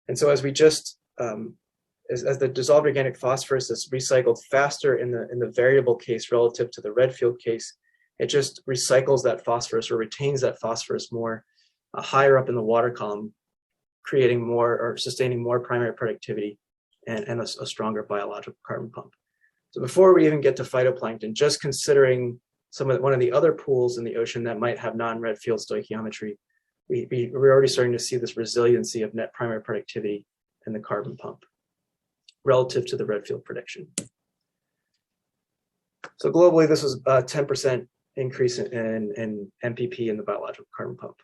And so as we just, as the dissolved organic phosphorus is recycled faster in the variable case relative to the Redfield case, it just recycles that phosphorus or retains that phosphorus more higher up in the water column, creating more or sustaining more primary productivity and a stronger biological carbon pump. So before we even get to phytoplankton, just considering one of the other pools in the ocean that might have non-Redfield stoichiometry, we're already starting to see this resiliency of net primary productivity in the carbon pump relative to the Redfield prediction. So globally, this was a 10% increase in MPP in the biological carbon pump.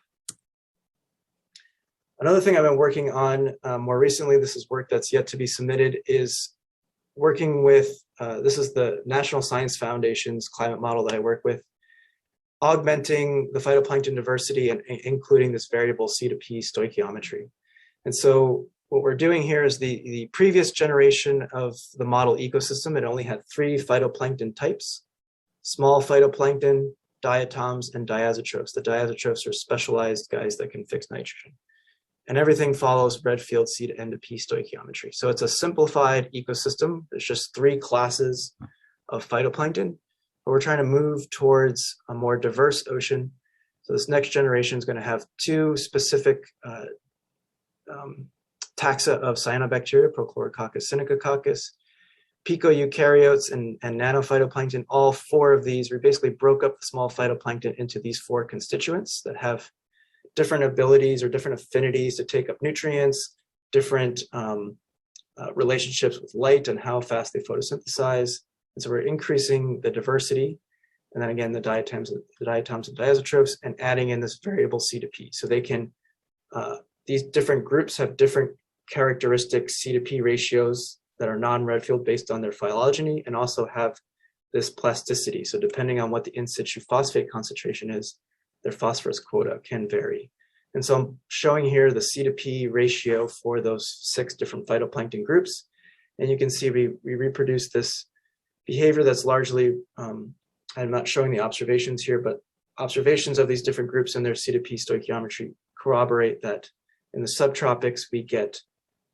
Another thing I've been working on more recently, this is work that's yet to be submitted, is working with, this is the National Science Foundation's climate model that I work with, augmenting the phytoplankton diversity and including this variable C to P stoichiometry. And so what we're doing here is the previous generation of the model ecosystem, it only had 3 phytoplankton types: small phytoplankton, diatoms, and diazotrophs. The diazotrophs are specialized guys that can fix nitrogen. And everything follows Redfield C to N to P stoichiometry. So it's a simplified ecosystem. There's just 3 classes of phytoplankton, but we're trying to move towards a more diverse ocean. So this next generation is going to have 2 specific taxa of cyanobacteria, Prochlorococcus sinicococcus, pico-eukaryotes, and nanophytoplankton. All 4 of these, we basically broke up the small phytoplankton into these 4 constituents that have different abilities or different affinities to take up nutrients, different relationships with light and how fast they photosynthesize. And so we're increasing the diversity, and then again, the diatoms and diazotrophs, and adding in this variable C to P. So they can, these different groups have different characteristic C to P ratios that are non-Redfield based on their phylogeny, and also have this plasticity. So depending on what the in situ phosphate concentration is, their phosphorus quota can vary. And so I'm showing here the C to P ratio for those 6 different phytoplankton groups. And you can see we reproduce this behavior that's largely, I'm not showing the observations here, but observations of these different groups and their C to P stoichiometry corroborate that in the subtropics, we get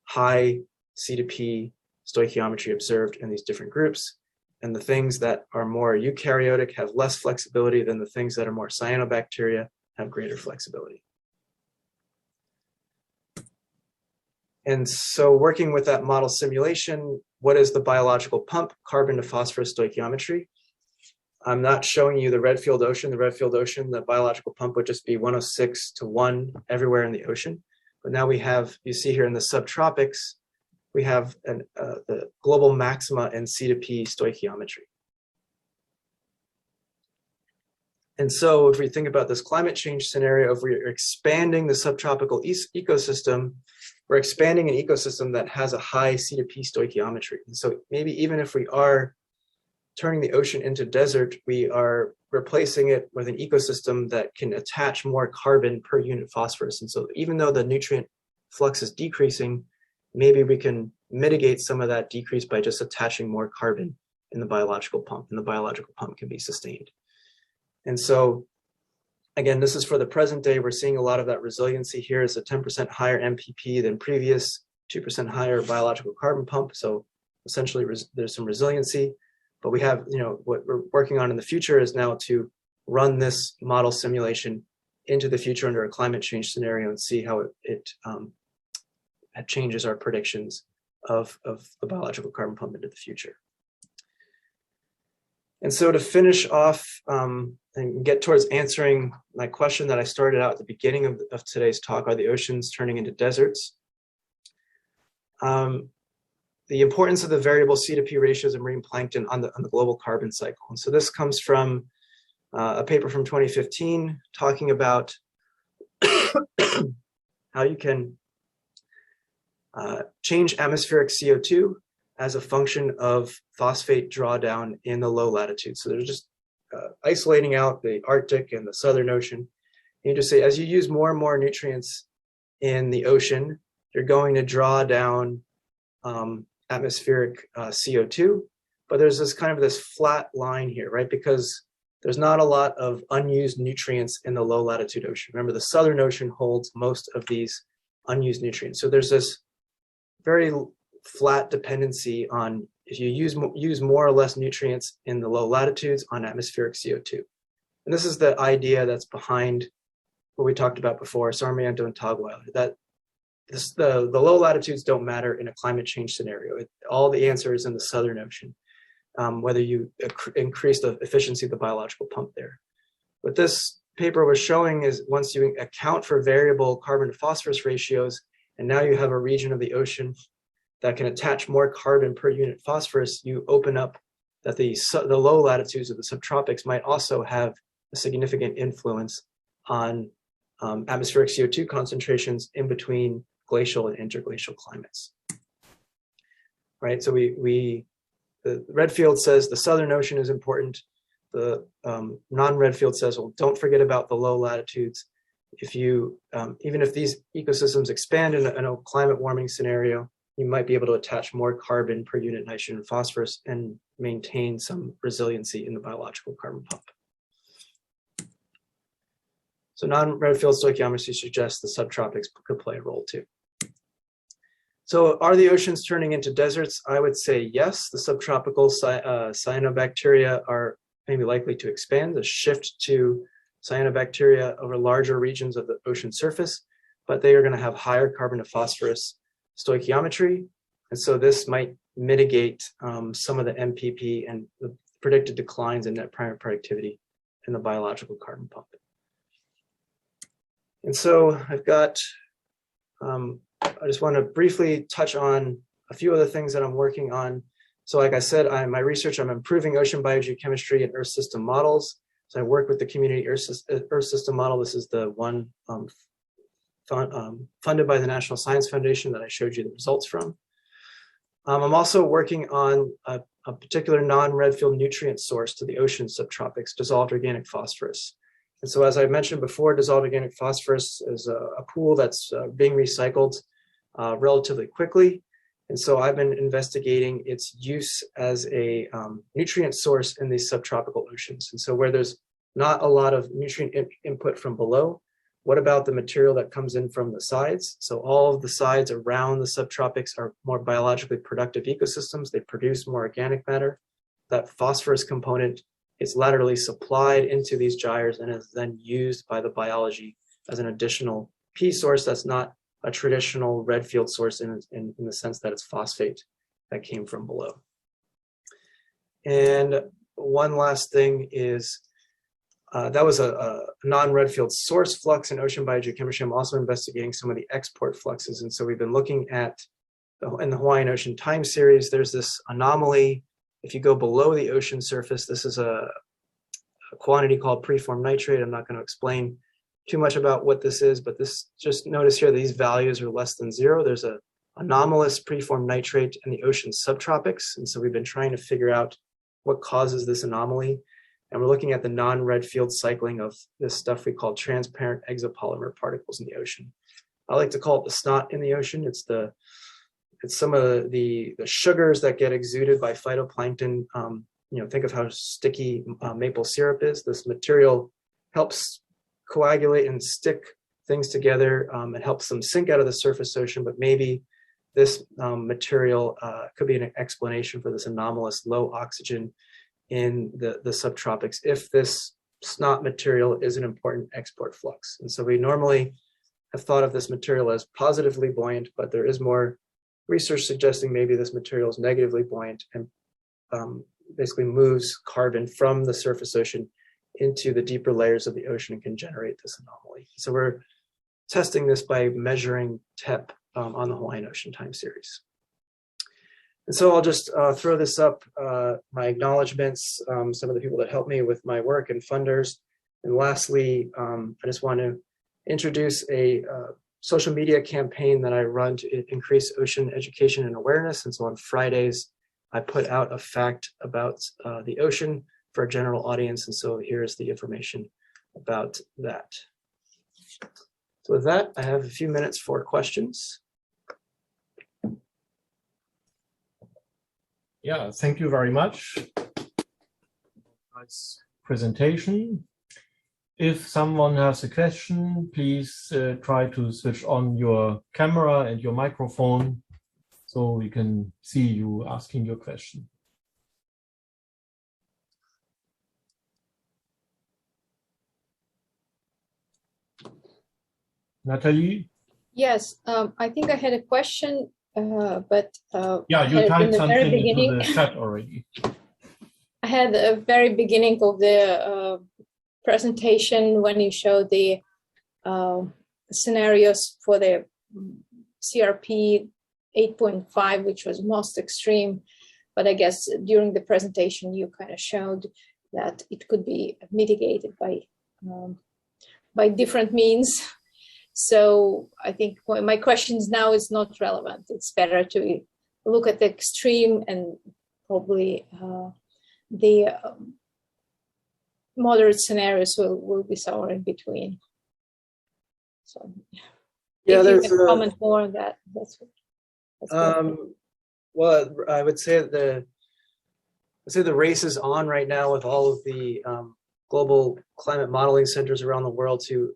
high C to P stoichiometry observed in these different groups. And the things that are more eukaryotic have less flexibility than the things that are more cyanobacteria have greater flexibility. And so working with that model simulation, what is the biological pump? Carbon to phosphorus stoichiometry. I'm not showing you the Redfield ocean. The Redfield ocean, the biological pump would just be 106 to 1 everywhere in the ocean. But now we have, you see here in the subtropics, we have the global maxima in C to P stoichiometry. And so if we think about this climate change scenario, if we're expanding the subtropical ecosystem, we're expanding an ecosystem that has a high C to P stoichiometry. And so maybe even if we are turning the ocean into desert, we are replacing it with an ecosystem that can attach more carbon per unit phosphorus. And so even though the nutrient flux is decreasing, maybe we can mitigate some of that decrease by just attaching more carbon in the biological pump, and the biological pump can be sustained. And so, again, this is for the present day. We're seeing a lot of that resiliency here. Is a 10% higher MPP than previous, 2% higher biological carbon pump. So essentially there's some resiliency, but we have, what we're working on in the future is now to run this model simulation into the future under a climate change scenario and see how it changes our predictions of the biological carbon pump into the future. And so to finish off and get towards answering my question that I started out at the beginning of today's talk, are the oceans turning into deserts? The importance of the variable C to P ratios of marine plankton on the global carbon cycle. And so this comes from a paper from 2015 talking about how you can change atmospheric CO2 as a function of phosphate drawdown in the low latitude. So they're just isolating out the Arctic and the Southern Ocean. And you just say, as you use more and more nutrients in the ocean, you're going to draw down atmospheric CO2. But there's this kind of this flat line here, right? Because there's not a lot of unused nutrients in the low latitude ocean. Remember, the southern ocean holds most of these unused nutrients. So there's this very flat dependency on if you use more or less nutrients in the low latitudes on atmospheric CO2. And this is the idea that's behind what we talked about before, Sarmiento and Taguail, that the low latitudes don't matter in a climate change scenario. All the answer is in the southern ocean, whether you increase the efficiency of the biological pump there. What this paper was showing is once you account for variable carbon to phosphorus ratios, and now you have a region of the ocean that can attach more carbon per unit phosphorus, you open up that the low latitudes of the subtropics might also have a significant influence on atmospheric CO2 concentrations in between glacial and interglacial climates. Right, so the Redfield says the southern ocean is important. The non-Redfield says, well, don't forget about the low latitudes. If you, even if these ecosystems expand in a climate warming scenario, you might be able to attach more carbon per unit nitrogen and phosphorus and maintain some resiliency in the biological carbon pump. So non-Redfield stoichiometry suggests the subtropics could play a role too. So are the oceans turning into deserts? I would say yes. The subtropical cyanobacteria are maybe likely to expand, the shift to cyanobacteria over larger regions of the ocean surface, but they are going to have higher carbon to phosphorus stoichiometry. And so this might mitigate some of the MPP and the predicted declines in net primary productivity in the biological carbon pump. And so I've got, I just want to briefly touch on a few other things that I'm working on. So like I said, my research, I'm improving ocean biogeochemistry and Earth system models. So I work with the community Earth system model. This is the one funded by the National Science Foundation that I showed you the results from. I'm also working on a particular non-Redfield nutrient source to the ocean subtropics, dissolved organic phosphorus. And so as I mentioned before, dissolved organic phosphorus is a pool that's being recycled relatively quickly. And so I've been investigating its use as a nutrient source in these subtropical oceans. And so where there's not a lot of nutrient input from below, what about the material that comes in from the sides? So all of the sides around the subtropics are more biologically productive ecosystems. They produce more organic matter. That phosphorus component is laterally supplied into these gyres and is then used by the biology as an additional P source that's not a traditional Redfield source in the sense that it's phosphate that came from below. And one last thing is, that was a non-Redfield source flux in ocean biogeochemistry. I'm also investigating some of the export fluxes. And so we've been looking at, in the Hawaiian Ocean time series, there's this anomaly. If you go below the ocean surface, this is a quantity called preformed nitrate. I'm not going to explain too much about what this is, but this, just notice here, these values are less than 0. There's an anomalous preformed nitrate in the ocean subtropics. And so we've been trying to figure out what causes this anomaly. And we're looking at the non-Redfield cycling of this stuff we call transparent exopolymer particles in the ocean. I like to call it the snot in the ocean. It's some of the sugars that get exuded by phytoplankton. Think of how sticky maple syrup is. This material helps coagulate and stick things together. It helps them sink out of the surface ocean, but maybe this material could be an explanation for this anomalous low oxygen in the subtropics if this snot material is an important export flux. And so we normally have thought of this material as positively buoyant, but there is more research suggesting maybe this material is negatively buoyant and basically moves carbon from the surface ocean into the deeper layers of the ocean and can generate this anomaly. So we're testing this by measuring TEP on the Hawaiian Ocean time series. And so I'll just throw this up, my acknowledgements, some of the people that helped me with my work and funders. And lastly, I just want to introduce a social media campaign that I run to increase ocean education and awareness. And so on Fridays, I put out a fact about the ocean for a general audience. And so here's the information about that. So with that, I have a few minutes for questions. Yeah, thank you very much. Nice presentation. If someone has a question, please try to switch on your camera and your microphone so we can see you asking your question. Natalie? Yes, I think I had a question, but yeah, you typed something into the chat already. I had a very beginning of the presentation when you showed the scenarios for the CRP 8.5, which was most extreme. But I guess during the presentation, you kind of showed that it could be mitigated by different means. So I think my questions now is not relevant. It's better to look at the extreme and probably the moderate scenarios will be somewhere in between. So yeah, if there's you can comment more on that. That's good. Well, I would say the race is on right now with all of the global climate modeling centers around the world to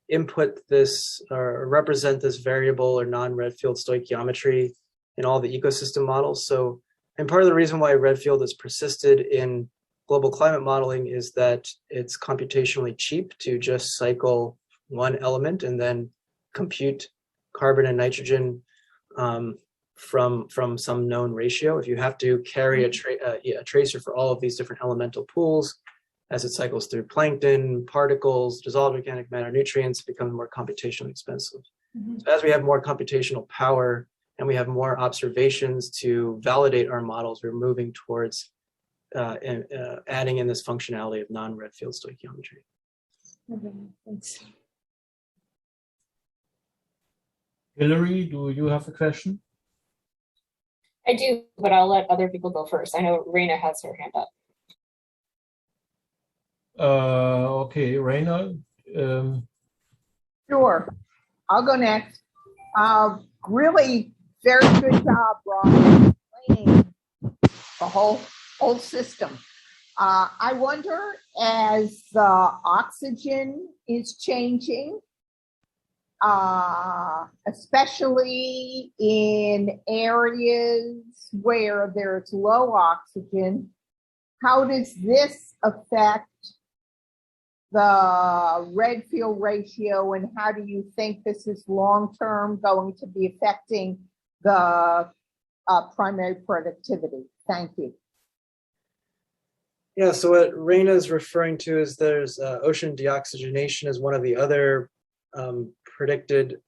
input this or represent this variable or non-Redfield stoichiometry in all the ecosystem models. So, and part of the reason why Redfield has persisted in global climate modeling is that it's computationally cheap to just cycle one element and then compute carbon and nitrogen from some known ratio. If you have to carry a tracer for all of these different elemental pools as it cycles through plankton, particles, dissolved organic matter, nutrients, it becomes more computationally expensive. So as we have more computational power and we have more observations to validate our models, we're moving towards adding in this functionality of non-Redfield stoichiometry. Okay, thanks. Hillary, do you have a question? I do, but I'll let other people go first. I know Raina has her hand up. Okay, Raina. Sure, I'll go next. Really very good job, Rob, explaining the whole system. I wonder, as oxygen is changing, especially in areas where there's low oxygen, how does this affect the Redfield ratio, and how do you think this is long-term going to be affecting the primary productivity? Thank you. Yeah, so what Raina is referring to is there's ocean deoxygenation is one of the other predicted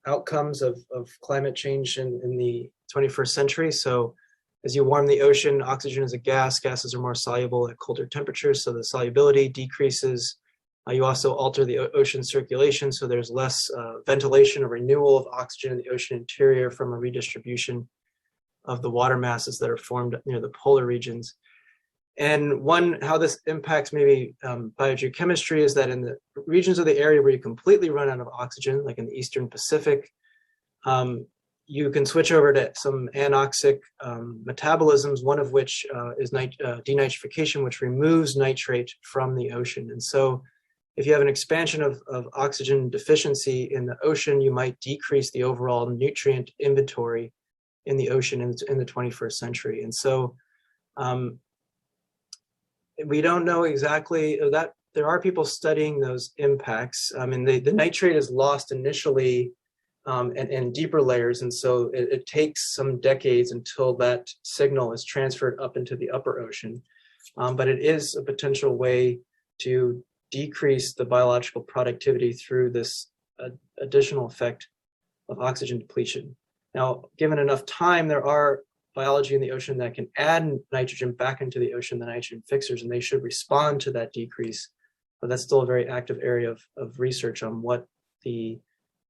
outcomes of climate change in the 21st century. So as you warm the ocean, oxygen is a gas. Gases are more soluble at colder temperatures, so the solubility decreases. You also alter the ocean circulation, so there's less ventilation or renewal of oxygen in the ocean interior from a redistribution of the water masses that are formed near the polar regions. And how this impacts maybe biogeochemistry is that in the regions of the area where you completely run out of oxygen, like in the Eastern Pacific, you can switch over to some anoxic metabolisms, one of which is denitrification, which removes nitrate from the ocean. And so if you have an expansion of oxygen deficiency in the ocean, you might decrease the overall nutrient inventory in the ocean in the 21st century. And so we don't know exactly that. There are people studying those impacts. I mean, the nitrate is lost initially in deeper layers, and so it takes some decades until that signal is transferred up into the upper ocean. But it is a potential way to decrease the biological productivity through this additional effect of oxygen depletion. Now, given enough time, there are biology in the ocean that can add nitrogen back into the ocean, the nitrogen fixers, and they should respond to that decrease. But that's still a very active area of research on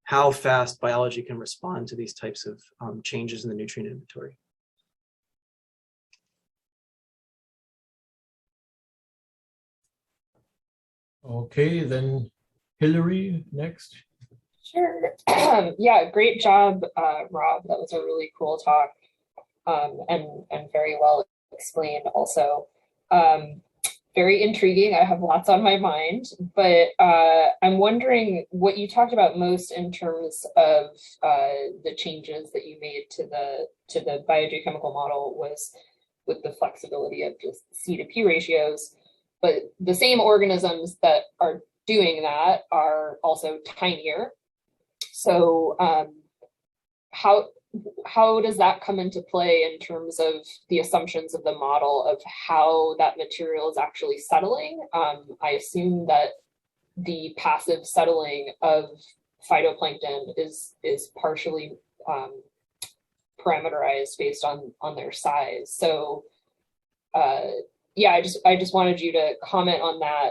how fast biology can respond to these types of changes in the nutrient inventory. Okay, then Hillary next. Sure. Yeah, great job, Rob. That was a really cool talk, and very well explained also. very intriguing. I have lots on my mind, but I'm wondering what you talked about most in terms of the changes that you made to the biogeochemical model was with the flexibility of just C to P ratios. But the same organisms that are doing that are also tinier. So how does that come into play in terms of the assumptions of the model of how that material is actually settling? I assume that the passive settling of phytoplankton is partially parameterized based on their size. So yeah, I just wanted you to comment on that.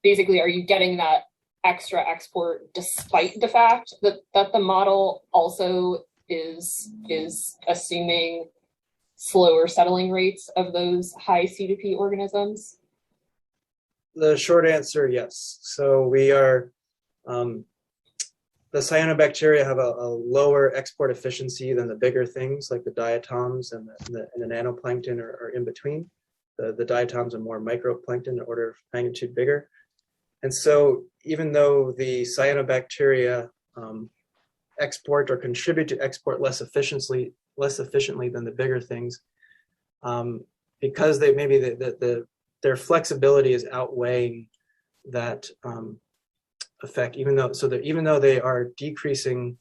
Basically, are you getting that extra export despite the fact that the model also is assuming slower settling rates of those high C2P organisms? The short answer, yes. So we are, the cyanobacteria have a lower export efficiency than the bigger things like the diatoms and the nanoplankton are in between. The diatoms are more microplankton in order of magnitude bigger. And so even though the cyanobacteria export or contribute to export less efficiently than the bigger things, because they maybe their flexibility is outweighing that effect, even though they are decreasing,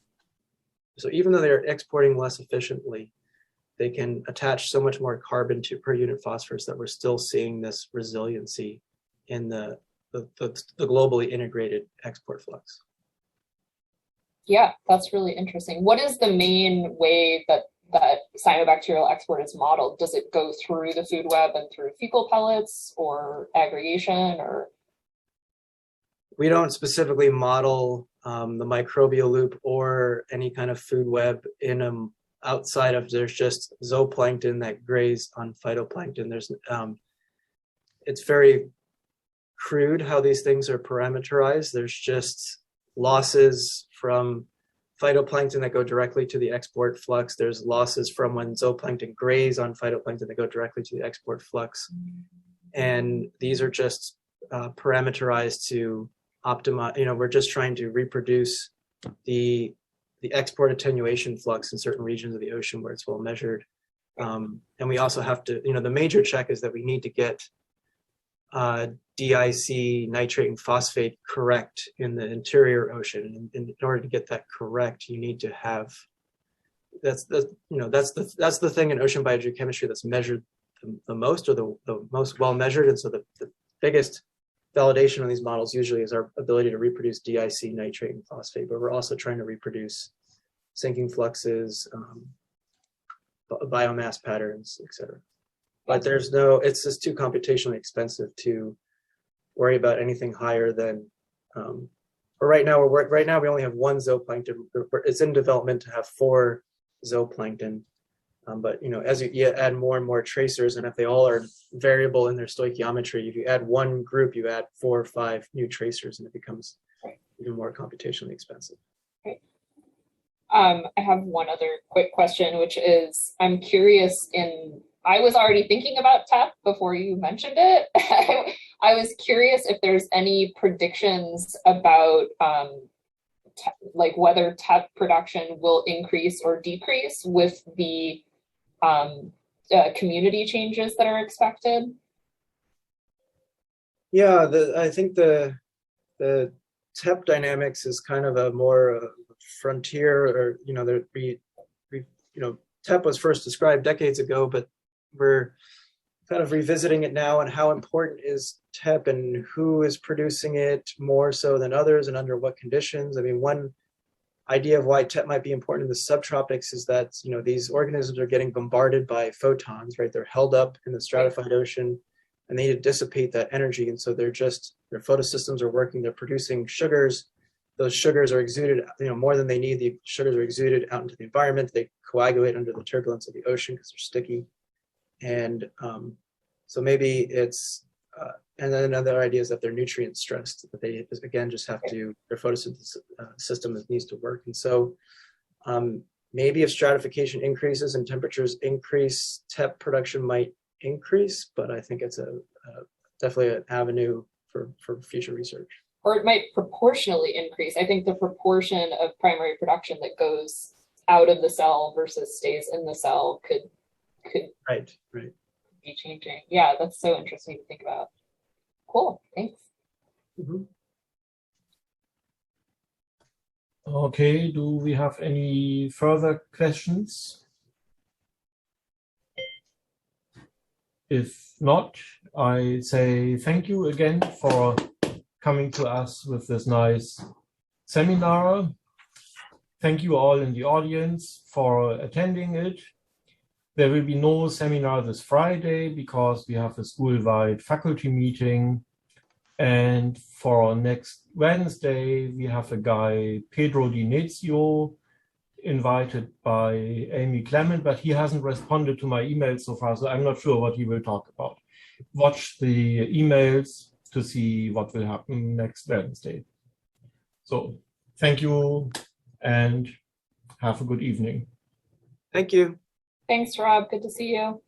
so even though they're exporting less efficiently, they can attach so much more carbon to per unit phosphorus that we're still seeing this resiliency in the globally integrated export flux. Yeah, that's really interesting. What is the main way that cyanobacterial export is modeled? Does it go through the food web and through fecal pellets or aggregation, or? We don't specifically model the microbial loop or any kind of food web in outside of, there's just zooplankton that graze on phytoplankton. There's it's very crude how these things are parameterized. There's just losses from phytoplankton that go directly to the export flux. There's losses from when zooplankton graze on phytoplankton that go directly to the export flux. And these are just parameterized to optimize, we're just trying to reproduce the export attenuation flux in certain regions of the ocean where it's well measured. And we also have to, the major check is that we need to get DIC, nitrate, and phosphate correct in the interior ocean. And in order to get that correct, you need to have, that's the thing in ocean biogeochemistry that's measured the most, or the most well measured. And so the biggest validation on these models usually is our ability to reproduce DIC, nitrate, and phosphate, but we're also trying to reproduce sinking fluxes, biomass patterns, etc. But it's just too computationally expensive to worry about anything higher than, right now we only have one zooplankton. It's in development to have 4 zooplankton. But as you add more and more tracers, and if they all are variable in their stoichiometry, if you add one group, you add 4 or 5 new tracers, and it becomes even more computationally expensive. Right. I have one other quick question, which is, I'm curious I was already thinking about TEP before you mentioned it. I was curious if there's any predictions about like whether TEP production will increase or decrease with the community changes that are expected. Yeah, I think the TEP dynamics is kind of a more frontier, or TEP was first described decades ago, but we're kind of revisiting it now, and how important is TEP and who is producing it more so than others and under what conditions. I mean, one idea of why TEP might be important in the subtropics is that these organisms are getting bombarded by photons, right? They're held up in the stratified ocean and they need to dissipate that energy, and so their photosystems are working, they're producing sugars. Those sugars are exuded, more than they need. The sugars are exuded out into the environment. They coagulate under the turbulence of the ocean because they're sticky. And so maybe it's, and then another idea is that they're nutrient stressed, that they, again, just have to, their photosynthesis system needs to work. And so maybe if stratification increases and temperatures increase, TEP production might increase, but I think it's definitely an avenue for future research. Or it might proportionally increase. I think the proportion of primary production that goes out of the cell versus stays in the cell could Right. be changing. Yeah, that's so interesting to think about. Cool, thanks. Mm-hmm. Okay, do we have any further questions? If not, I say thank you again for coming to us with this nice seminar. Thank you all in the audience for attending it. There will be no seminar this Friday because we have a school-wide faculty meeting. And for next Wednesday, we have a guy, Pedro Di Nezio, invited by Amy Clement, but he hasn't responded to my emails so far, so I'm not sure what he will talk about. Watch the emails to see what will happen next Wednesday. So thank you and have a good evening. Thank you. Thanks, Rob. Good to see you.